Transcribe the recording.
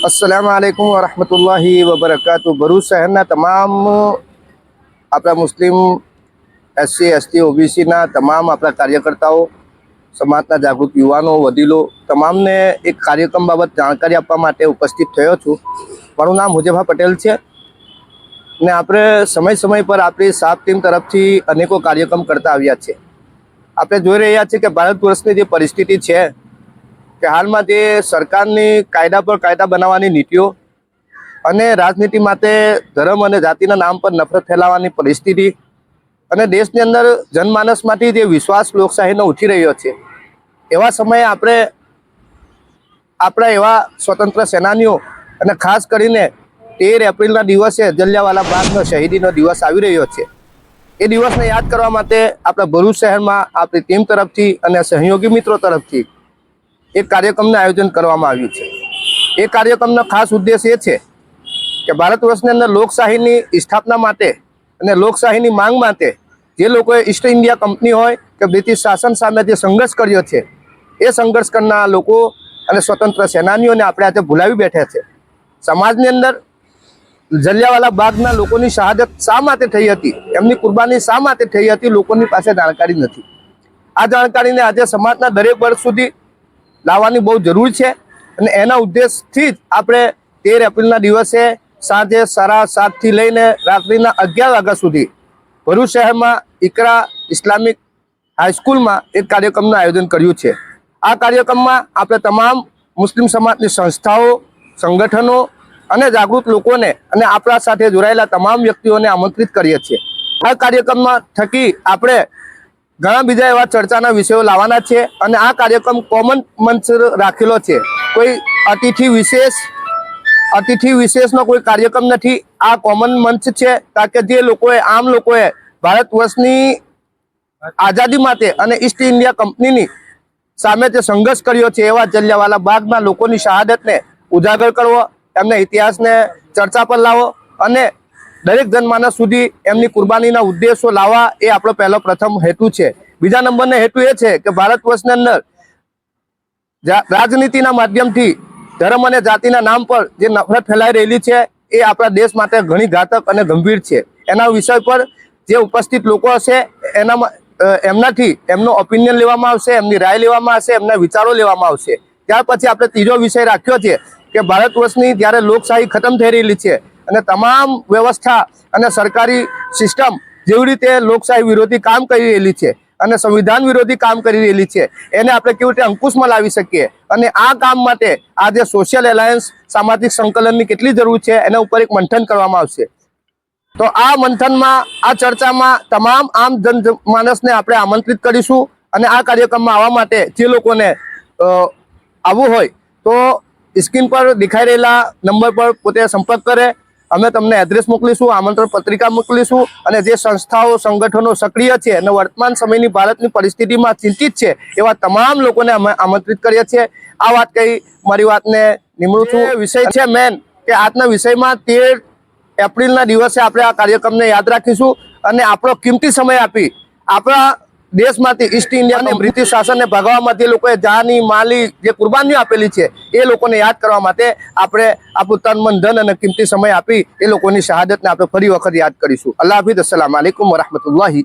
अस्सलामुअलैकुम वरहमतुल्लाहि वबरकातुहू। भरूच शहરના તમામ આપણા મુસ્લિમ એસસી એસટી ઓબીસીના તમામ આપણા કાર્યકર્તાઓ, સમાજના જાગૃત યુવાનો, વડીલો તમામને એક કાર્યક્રમ બાબત જાણકારી આપવા માટે ઉપસ્થિત થયો છું। મારું નામ હુજેફા પટેલ છે ને આપણે સમય પર આપણી સાફ ટીમ તરફથી અનેકો કાર્યક્રમ કરતા આવ્યા છે। આપણે જોઈ રહ્યા છીએ કે ભારત વર્ષની જે પરિસ્થિતિ છે કે હાલમાં જે સરકારની કાયદા પર કાયદા બનાવવાની નીતિઓ અને રાજનીતિ માટે ધર્મ અને જાતિના નામ પર નફરત ફેલાવવાની પરિસ્થિતિ અને દેશની અંદર જનમાનસમાંથી જે વિશ્વાસ લોકશાહીનો ઉઠી રહ્યો છે, એવા સમયે આપણે આપણા એવા સ્વતંત્ર સેનાનીઓ અને ખાસ કરીને 13 એપ્રિલના દિવસે જલિયાવાલા બાગનો શહીદીનો દિવસ આવી રહ્યો છે। એ દિવસને યાદ કરવા માટે આપણા ભરૂચ શહેરમાં આપણી ટીમ તરફથી અને સહયોગી મિત્રો તરફથી એક કાર્યક્રમનું આયોજન કરવામાં આવ્યું છે। એ કાર્યક્રમનો ખાસ ઉદ્દેશ એ છે કે ભારત વર્ષની અંદર લોકશાહીની સ્થાપના માટે અને લોકશાહીની માંગ માટે જે લોકોએ ઈસ્ટ ઇન્ડિયા કંપની હોય કે બ્રિટિશ શાસન સામે જે સંઘર્ષ કર્યો છે, એ સંઘર્ષ કરનાર લોકો અને સ્વતંત્ર સેનાનીઓને આપણે આજે ભૂલાવી બેઠા છે। સમાજની અંદર જલિયાવાલા બાગના લોકોની શહાદત શા માટે થઈ હતી, એમની કુરબાની શા માટે થઈ હતી, લોકોની પાસે જાણકારી નથી। આ જાણકારીને આજે સમાજના દરેક વર્ગ સુધી લાવવાની બહુ જરૂર છે અને એના ઉદ્દેશથી જ આપણે 13 એપ્રિલના દિવસે સાંજે 7:30થી લઈને રાત્રિના 11 વાગ્યા સુધી ભરૂચ શહેરમાં ઇકરા ઇસ્લામિક હાઈસ્કૂલમાં એક કાર્યક્રમનું આયોજન કર્યું છે। આ કાર્યક્રમમાં આપણે તમામ મુસ્લિમ સમાજની સંસ્થાઓ, સંગઠનો અને જાગૃત લોકોને અને આપણા સાથે જોડાયેલા તમામ વ્યક્તિઓને આમંત્રિત કરીએ છીએ। આ કાર્યક્રમમાં થકી આપણે ઘણા બીજા એવા ચર્ચાના વિષયો લાવવાના છે અને આ કાર્યક્રમ કોમન મંચ રાખેલો છે। કોઈ અતિથિ વિશેષનો કોઈ કાર્યક્રમ નથી। આ કોમન મંચ છે તાકે જે લોકોએ આમ લોકોએ ભારત વર્ષની આઝાદી માટે અને ઈસ્ટ ઇન્ડિયા કંપનીની સામે જે સંઘર્ષ કર્યો છે, એવા જલિયાવાલા બાગના લોકોની શહાદતને ઉજાગર કરવો, એમના ઇતિહાસને ચર્ચા પર લાવો અને દરેક જનમાનસ સુધી એમની કુરબાનીના ઉદ્દેશો લાવવા એ આપણો પહેલો પ્રથમ હેતુ છે। બીજા નંબરનો હેતુ એ છે કે ભારત વર્ષની અંદર રાજનીતિના માધ્યમથી ધર્મ અને જાતિના નામ પર જે નફરત ફેલાઈ રહેલી છે, એ આપણા દેશ માટે ઘણી ઘાતક અને ગંભીર છે। એના વિષય પર જે ઉપસ્થિત લોકો હશે એમનાથી એમનો ઓપિનિયન લેવામાં આવશે, એમની રાય લેવામાં આવશે, એમના વિચારો લેવામાં આવશે। ત્યાર પછી આપણે ત્રીજો વિષય રાખ્યો છે કે ભારત વર્ષની જ્યારે લોકશાહી ખતમ થઈ રહેલી છે અને તમામ વ્યવસ્થા અને સરકારી સિસ્ટમ જેવી રીતે લોકશાહી વિરોધી કામ કરી રહેલી છે અને સંવિધાન વિરોધી કામ કરી રહેલી છે, એને આપણે કેવી રીતે અંકુશમાં લાવી શકીએ અને આ કામ માટે આ જે સોશિયલ એલાયન્સ, સામાજિક સંકલનની કેટલી જરૂર છે, એના ઉપર એક મંથન કરવામાં આવશે। તો આ મંથનમાં, આ ચર્ચામાં તમામ આમ જનમાનસને આપણે આમંત્રિત કરીશું અને આ કાર્યક્રમમાં આવવા માટે જે લોકોને આવવું હોય તો સ્ક્રીન પર દેખાઈ રહેલા નંબર પર પોતે સંપર્ક કરે। અમે તમને એડ્રેસ મોકલીશું, આમંત્રણ પત્રિકા મોકલીશું અને જે સંસ્થાઓ, સંગઠનો સક્રિય છે અને વર્તમાન સમયની ભારતની પરિસ્થિતિમાં ચિંતિત છે, એવા તમામ લોકોને અમે આમંત્રિત કરીએ છીએ। આ વાત કહી મારી વાતને નિમણું છું। વિષય છે મેન કે આજના વિષયમાં 13 એપ્રિલના દિવસે આપણે આ કાર્યક્રમને યાદ રાખીશું અને આપણો કિંમતી સમય આપી આપણા દેશમાંથી ઈસ્ટ ઇન્ડિયા અને બ્રિટિશ શાસનને ભગાવવામાં જે લોકોએ જાની, માલી જે કુરબાનીઓ આપેલી છે, એ લોકોને યાદ કરવા માટે આપણે આપણું તન, મન, ધન અને કિંમતી સમય આપી એ લોકોની શહાદતને આપણે ફરી વખત યાદ કરીશું। અલ્લાહ હાફિઝ, અસ્સલામુ અલૈકુમ વરહમતુલ્લાહિ।